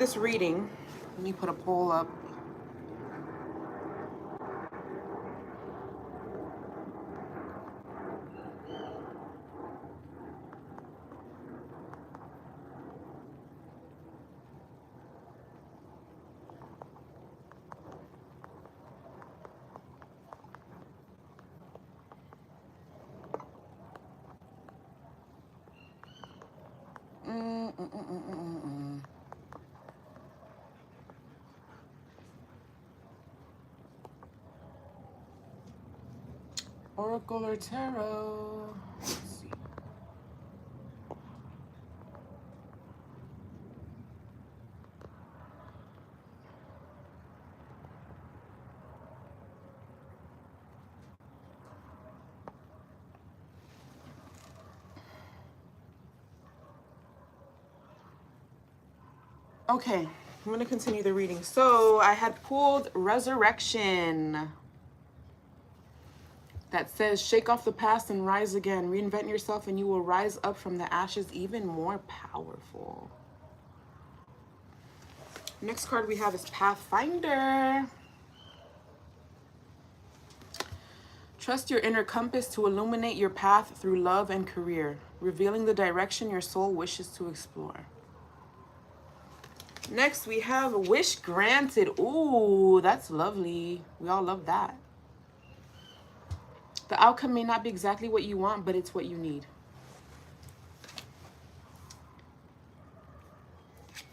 This reading, let me put a poll up. Oracle or Tarot? Let's see. Okay, I'm going to continue the reading. So I had pulled Resurrection that says, shake off the past and rise again. Reinvent yourself and you will rise up from the ashes even more powerful. Next card we have is Pathfinder. Trust your inner compass to illuminate your path through love and career, revealing the direction your soul wishes to explore. Next, we have Wish Granted. Ooh, that's lovely. We all love that. The outcome may not be exactly what you want, but it's what you need.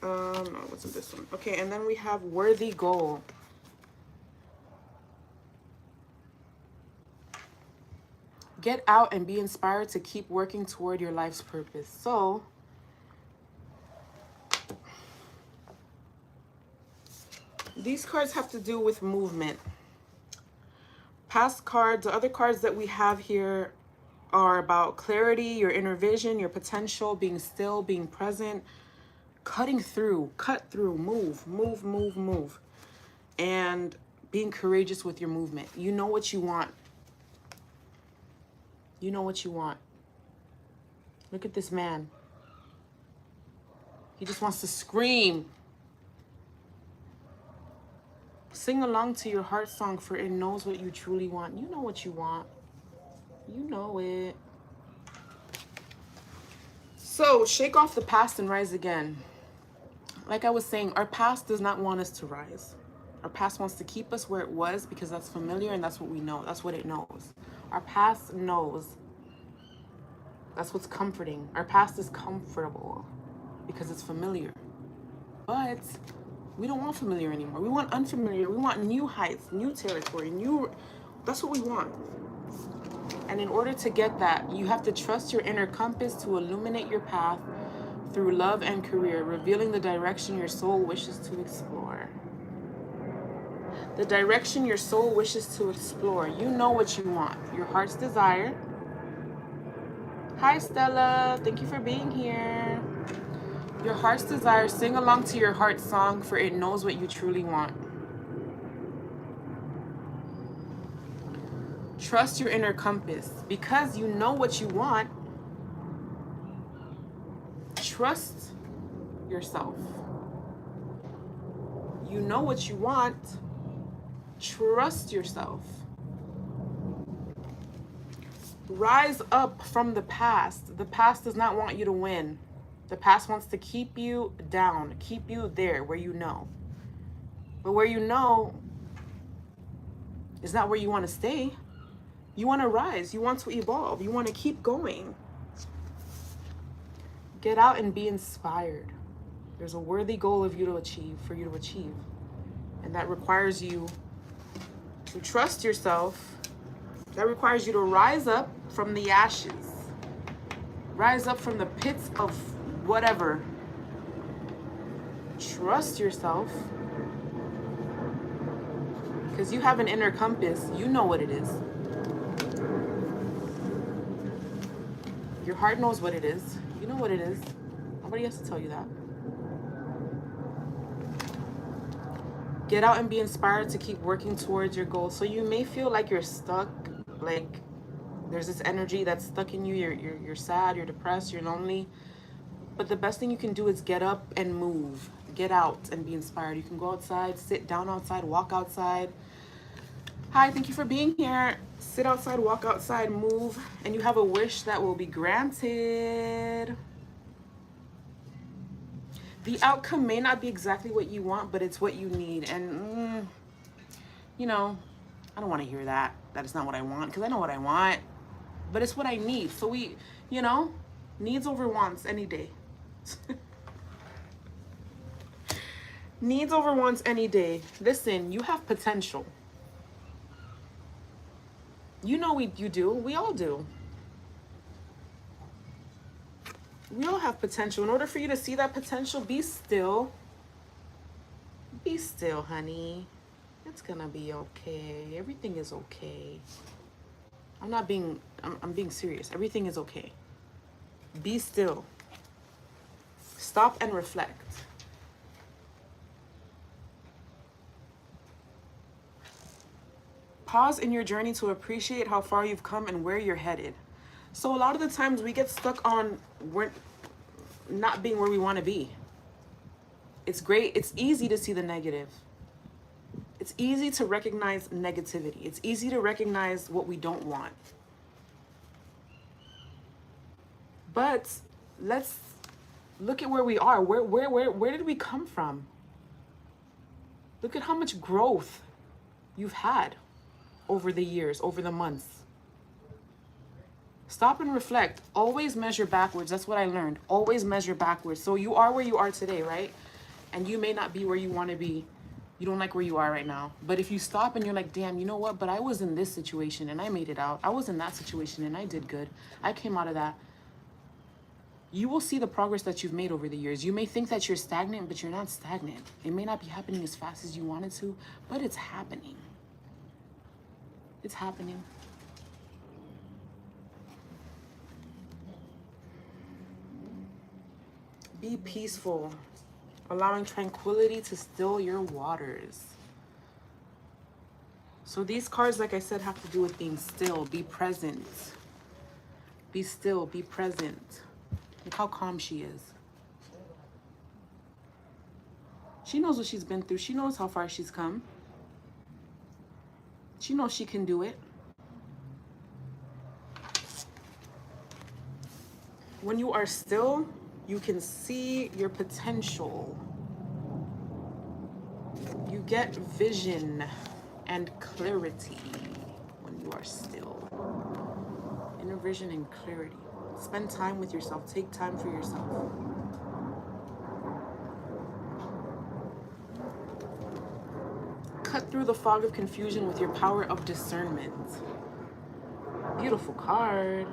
No, it wasn't this one. Okay, and then we have Worthy Goal. Get out and be inspired to keep working toward your life's purpose. So, these cards have to do with movement. Past cards, the other cards that we have here are about clarity, your inner vision, your potential, being still, being present, cutting through, cut through, move, and being courageous with your movement. You know what you want. You know what you want. Look at this man. He just wants to scream. Sing along to your heart song, for it knows what you truly want. You know what you want. You know it. So, shake off the past and rise again. Like I was saying, our past does not want us to rise. Our past wants to keep us where it was because that's familiar and that's what we know. That's what it knows. Our past knows. That's what's comforting. Our past is comfortable because it's familiar. But we don't want familiar anymore. We want unfamiliar. We want new heights, new territory, that's what we want. And in order to get that, you have to trust your inner compass to illuminate your path through love and career, revealing the direction your soul wishes to explore. The direction your soul wishes to explore. You know what you want. Your heart's desire. Hi, Stella. Thank you for being here. Your heart's desire. Sing along to your heart song, for it knows what you truly want. Trust your inner compass. Because you know what you want, trust yourself. You know what you want, trust yourself. Rise up from the past. The past does not want you to win. The past wants to keep you down, keep you there where you know. But where you know is not where you want to stay. You want to rise. You want to evolve. You want to keep going. Get out and be inspired. There's a worthy goal for you to achieve. And that requires you to trust yourself. That requires you to rise up from the ashes. Rise up from the pits of whatever. Trust yourself. Because you have an inner compass. You know what it is. Your heart knows what it is. You know what it is. Nobody has to tell you that. Get out and be inspired to keep working towards your goals. So you may feel like you're stuck, like there's this energy that's stuck in you. You're sad, you're depressed, you're lonely. But the best thing you can do is get up and move. Get out and be inspired. You can go outside, sit down outside, walk outside. Hi, thank you for being here. Sit outside, walk outside, move, and you have a wish that will be granted. The outcome may not be exactly what you want, but it's what you need. And, you know, I don't want to hear that. That is not what I want, because I know what I want, but it's what I need. So you know, needs over wants any day. Needs over wants any day. Listen, you have potential. You know you do. We all do. We all have potential. In order for you to see that potential, be still. Be still, honey. It's gonna be okay. Everything is okay. I'm being serious. Everything is okay. Be still. Stop and reflect. Pause in your journey to appreciate how far you've come and where you're headed. So a lot of the times we get stuck on we're not being where we want to be. It's great. It's easy to see the negative. It's easy to recognize negativity. It's easy to recognize what we don't want. But let's look at where we are. Where did we come from? Look at how much growth you've had over the years, over the months. Stop and reflect. Always measure backwards. That's what I learned. Always measure backwards. So you are where you are today, right? And you may not be where you want to be. You don't like where you are right now. But if you stop and you're like, damn, you know what? But I was in this situation and I made it out. I was in that situation and I did good. I came out of that. You will see the progress that you've made over the years. You may think that you're stagnant, but you're not stagnant. It may not be happening as fast as you want it to, but it's happening. It's happening. Be peaceful, allowing tranquility to still your waters. So these cards, like I said, have to do with being still, be present. Be still, be present. Look how calm she is. She knows what she's been through. She knows how far she's come. She knows she can do it. When you are still, you can see your potential. You get vision and clarity when you are still. Inner vision and clarity. Spend time with yourself. Take time for yourself. Cut through the fog of confusion with your power of discernment. Beautiful card.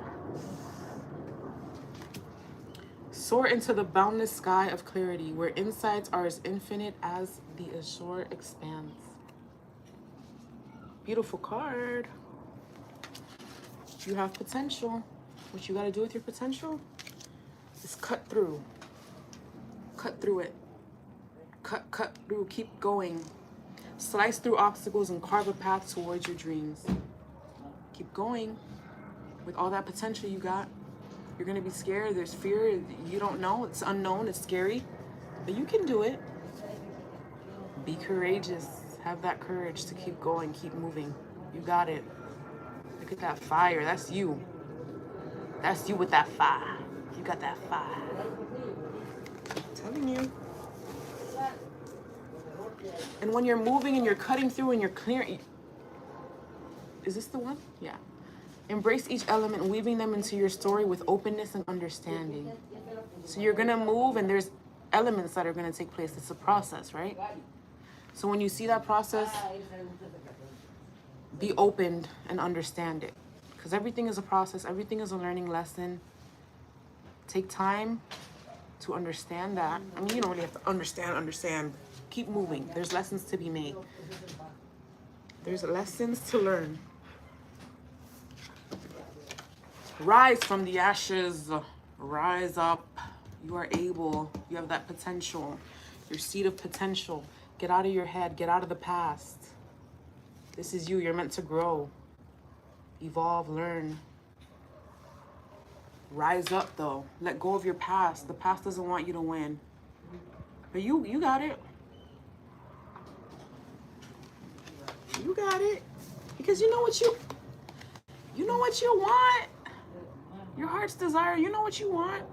Soar into the boundless sky of clarity, where insights are as infinite as the azure expanse. Beautiful card. You have potential. What you got to do with your potential is cut through. Cut through it. Cut through. Keep going. Slice through obstacles and carve a path towards your dreams. Keep going. With all that potential you got, you're going to be scared. There's fear. You don't know. It's unknown. It's scary. But you can do it. Be courageous. Have that courage to keep going. Keep moving. You got it. Look at that fire. That's you. That's you with that fire. You got that fire. I'm telling you. And when you're moving and you're cutting through and you're clearing... Is this the one? Yeah. Embrace each element, weaving them into your story with openness and understanding. So you're going to move and there's elements that are going to take place. It's a process, right? So when you see that process, be open and understand it. Because everything is a process. Everything is a learning lesson. Take time to understand that. I mean, you don't really have to understand. Keep moving. There's lessons to be made. There's lessons to learn. Rise from the ashes. Rise up. You are able. You have that potential. Your seed of potential. Get out of your head. Get out of the past. This is you. You're meant to grow. Evolve. Learn. Rise up, though. Let go of your past. The past doesn't want you to win. But you got it. You got it. Because you know what you want. Your heart's desire, you know what you want.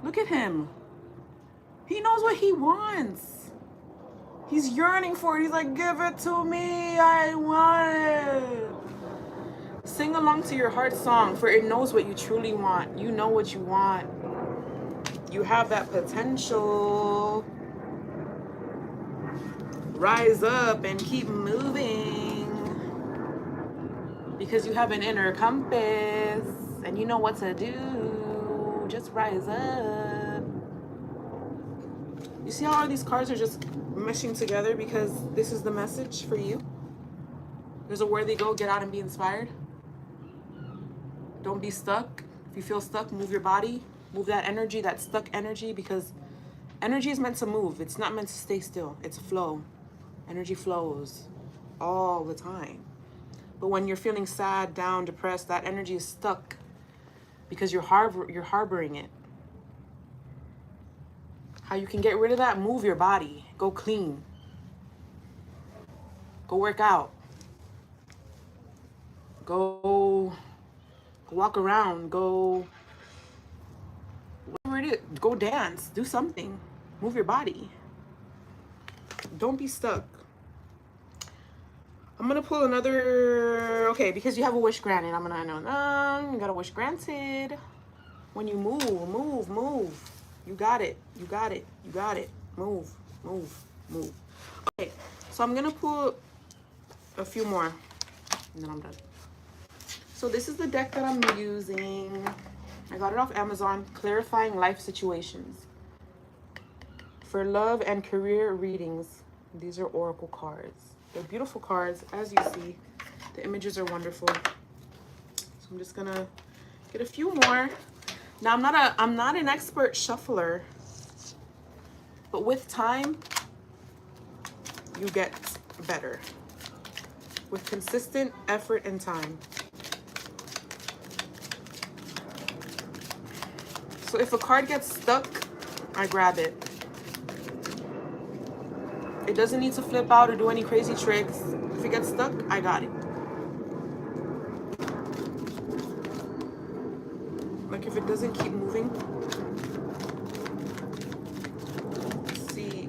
Look at him. He knows what he wants. He's yearning for it. He's like, give it to me. I want it. Sing along to your heart song, for it knows what you truly want. You know what you want. You have that potential. Rise up and keep moving. Because you have an inner compass and you know what to do. Just rise up. You see how all these cards are just meshing together because this is the message for you? There's a worthy go, get out and be inspired. Don't be stuck. If you feel stuck, move your body. Move that energy, that stuck energy, because energy is meant to move. It's not meant to stay still. It's a flow. Energy flows all the time. But when you're feeling sad, down, depressed, that energy is stuck because you're harboring it. How you can get rid of that? Move your body. Go clean. Go work out. Go walk around. Go whatever it is. Go dance. Do something. Move your body. Don't be stuck. I'm gonna pull another. Okay, because you have a wish granted, I'm gonna know. You got a wish granted. When you move. You got it. You got it. You got it. Move. Okay, so I'm gonna pull a few more, and then I'm done. So this is the deck that I'm using. I got it off Amazon. Clarifying Life Situations. For love and career readings, these are oracle cards. They're beautiful cards, as you see. The images are wonderful. So I'm just gonna get a few more. Now I'm not an expert shuffler, but with time, you get better. With consistent effort and time. So if a card gets stuck, I grab it. It doesn't need to flip out or do any crazy tricks. If it gets stuck, I got it. Like if it doesn't keep moving. Let's see.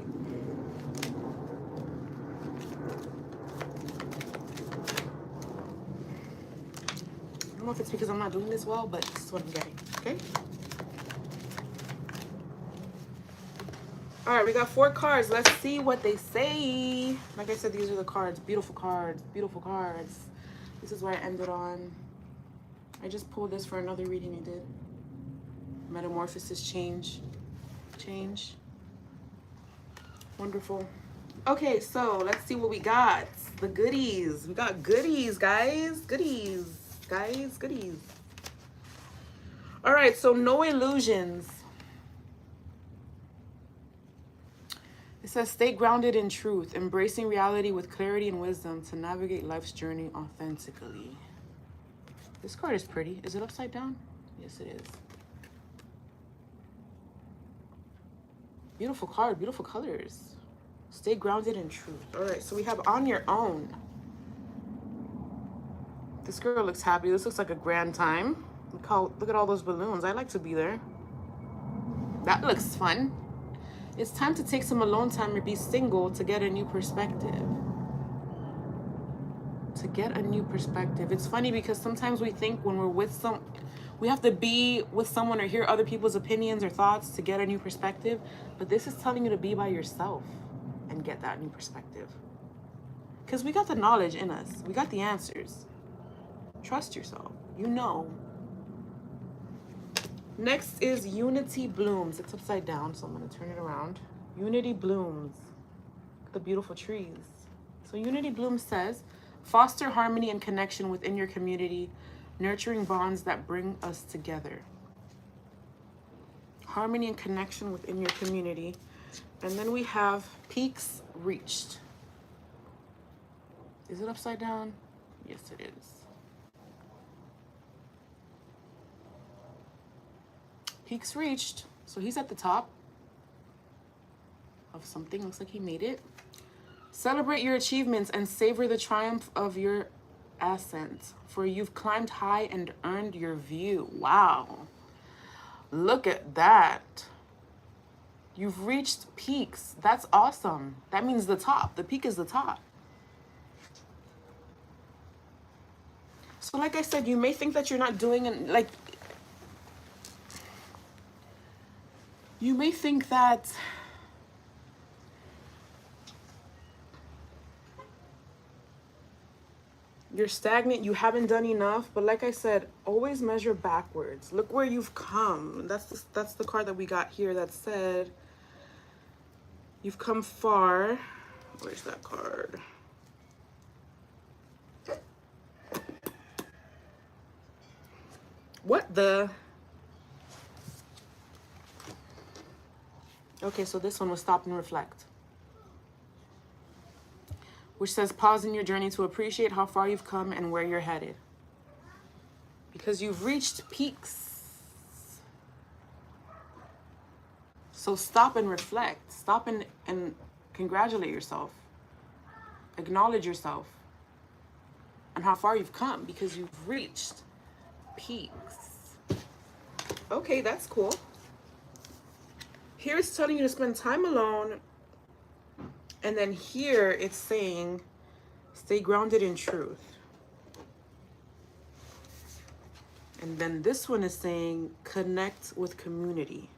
I don't know if it's because I'm not doing this well, but this is what I'm getting, okay? All right, we got 4 cards. Let's see what they say. Like I said, these are the cards. Beautiful cards. Beautiful cards. This is where I ended on. I just pulled this for another reading I did. Metamorphosis, change. Change. Wonderful. Okay, so let's see what we got. The goodies. We got goodies, guys. Goodies. Guys, goodies. All right, so no illusions. It says, stay grounded in truth, embracing reality with clarity and wisdom to navigate life's journey authentically. This card is pretty. Is it upside down? Yes, it is. Beautiful card, beautiful colors. Stay grounded in truth. All right, so we have on your own. This girl looks happy. This looks like a grand time. Look at all those balloons. I like to be there. That looks fun. It's time to take some alone time or be single to get a new perspective. To get a new perspective. It's funny because sometimes we think when we're with we have to be with someone or hear other people's opinions or thoughts to get a new perspective. But this is telling you to be by yourself and get that new perspective. Because we got the knowledge in us. We got the answers. Trust yourself. You know. Next is Unity Blooms. It's upside down, so I'm going to turn it around. Unity Blooms. Look at the beautiful trees. So Unity Blooms says, foster harmony and connection within your community, nurturing bonds that bring us together. Harmony and connection within your community. And then we have Peaks Reached. Is it upside down? Yes, it is. Peaks reached, so he's at the top. of something. Looks like he made it. Celebrate your achievements and savor the triumph of your ascent, for you've climbed high and earned your view. Wow. Look at that. You've reached peaks. That's awesome. That means the top. The peak is the top. So like I said, you may think that you're not doing it, like, you may think that you're stagnant, you haven't done enough, but like I said, always measure backwards. Look where you've come. That's the card that we got here that said you've come far. Where's that card? What the? Okay, so this one was stop and reflect, which says pause in your journey to appreciate how far you've come and where you're headed. Because you've reached peaks. So stop and reflect. Stop and congratulate yourself. Acknowledge yourself and how far you've come, because you've reached peaks. Okay, that's cool. Here it's telling you to spend time alone. And then here it's saying, stay grounded in truth. And then this one is saying, connect with community.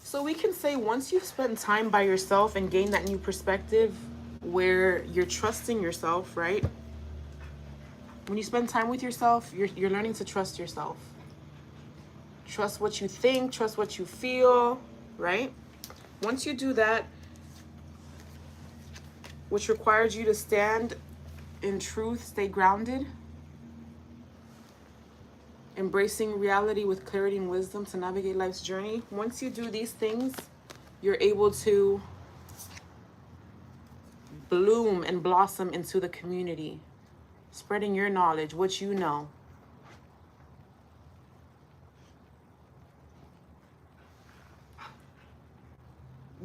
So we can say once you've spent time by yourself and gained that new perspective where you're trusting yourself, right? When you spend time with yourself, you're learning to trust yourself. Trust what you think, trust what you feel, right? Once you do that, which requires you to stand in truth, stay grounded, embracing reality with clarity and wisdom to navigate life's journey. Once you do these things, you're able to bloom and blossom into the community, spreading your knowledge, what you know.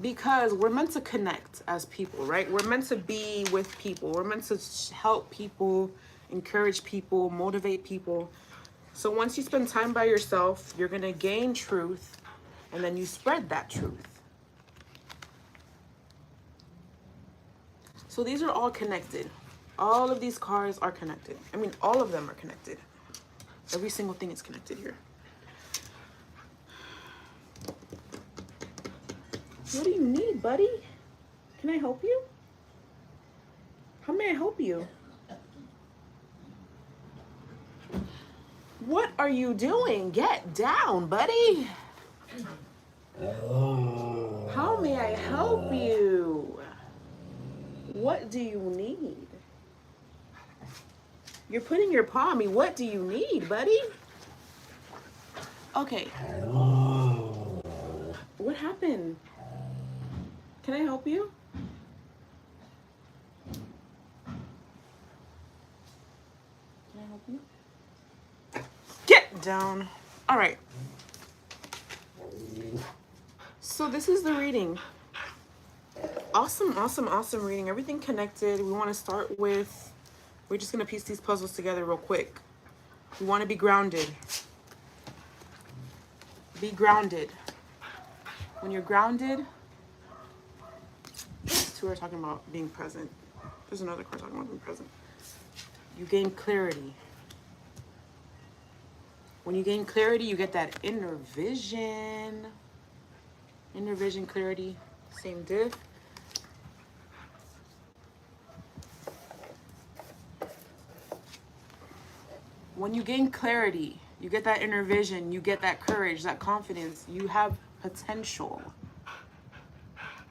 Because we're meant to connect as people, right? We're meant to be with people. We're meant to help people, encourage people, motivate people. So once you spend time by yourself, you're going to gain truth, and then you spread that truth. So these are all connected. All of these cards are connected. I mean, all of them are connected. Every single thing is connected here. What do you need, buddy? Can I help you? How may I help you? What are you doing? Get down, buddy. How may I help you? What do you need? You're putting your paw on me. What do you need, buddy? Okay. What happened? Can I help you? Can I help you? Get down. All right. So this is the reading. Awesome, awesome, awesome reading. Everything connected. We want to start with, we're just going to piece these puzzles together real quick. We want to be grounded. Be grounded. When you're grounded, these two are talking about being present. There's another card talking about being present. You gain clarity. When you gain clarity, you get that inner vision. Inner vision, clarity, same diff. When you gain clarity, you get that inner vision, you get that courage, that confidence, you have potential.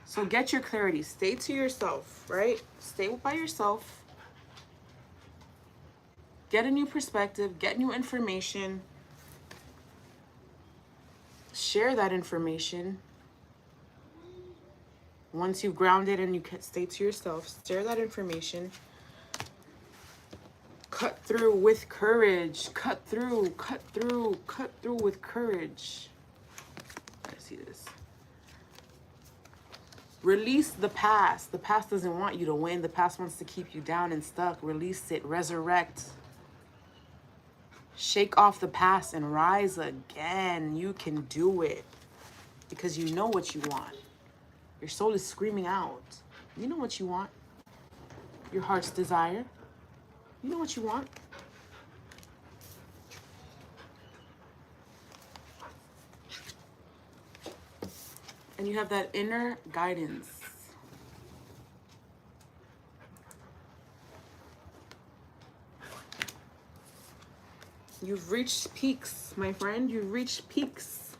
So get your clarity, stay to yourself, right? Stay by yourself. Get a new perspective, get new information. Share that information. Once you've grounded and you can stay to yourself, share that information. Cut through with courage. Cut through, cut through, cut through with courage. I see this. Release the past. The past doesn't want you to win. The past wants to keep you down and stuck. Release it. Resurrect. Shake off the past and rise again. You can do it. Because you know what you want. Your soul is screaming out. You know what you want. Your heart's desire. You know what you want. And you have that inner guidance. You've reached peaks, my friend. You've reached peaks.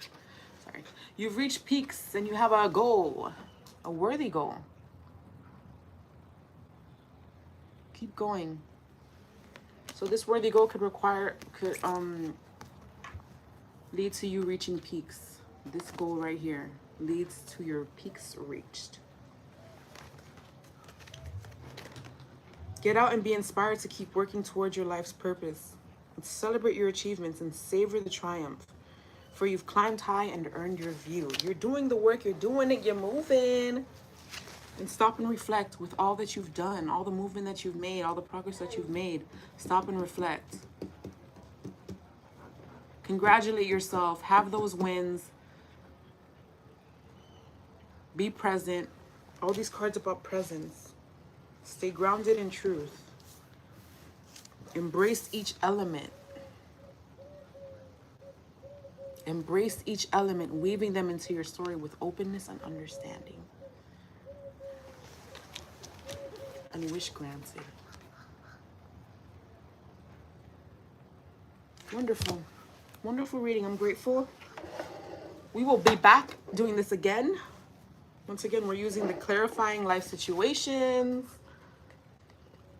Sorry. You've reached peaks and you have a goal, a worthy goal. Keep going. So this worthy goal could lead to you reaching peaks. This goal right here leads to your peaks reached. Get out and be inspired to keep working towards your life's purpose. Celebrate your achievements and savor the triumph. For you've climbed high and earned your view. You're doing the work, you're doing it, you're moving. And stop and reflect with all that you've done, all the movement that you've made, all the progress that you've made. Stop and reflect. Congratulate yourself. Have those wins. Be present. All these cards about presence. Stay grounded in truth. Embrace each element. Embrace each element, weaving them into your story with openness and understanding. And wish granted. Wonderful. Wonderful reading. I'm grateful. We will be back doing this again. Once again, we're using the Clarifying Life Situations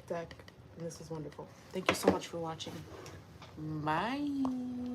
deck. And this was wonderful. Thank you so much for watching. Bye.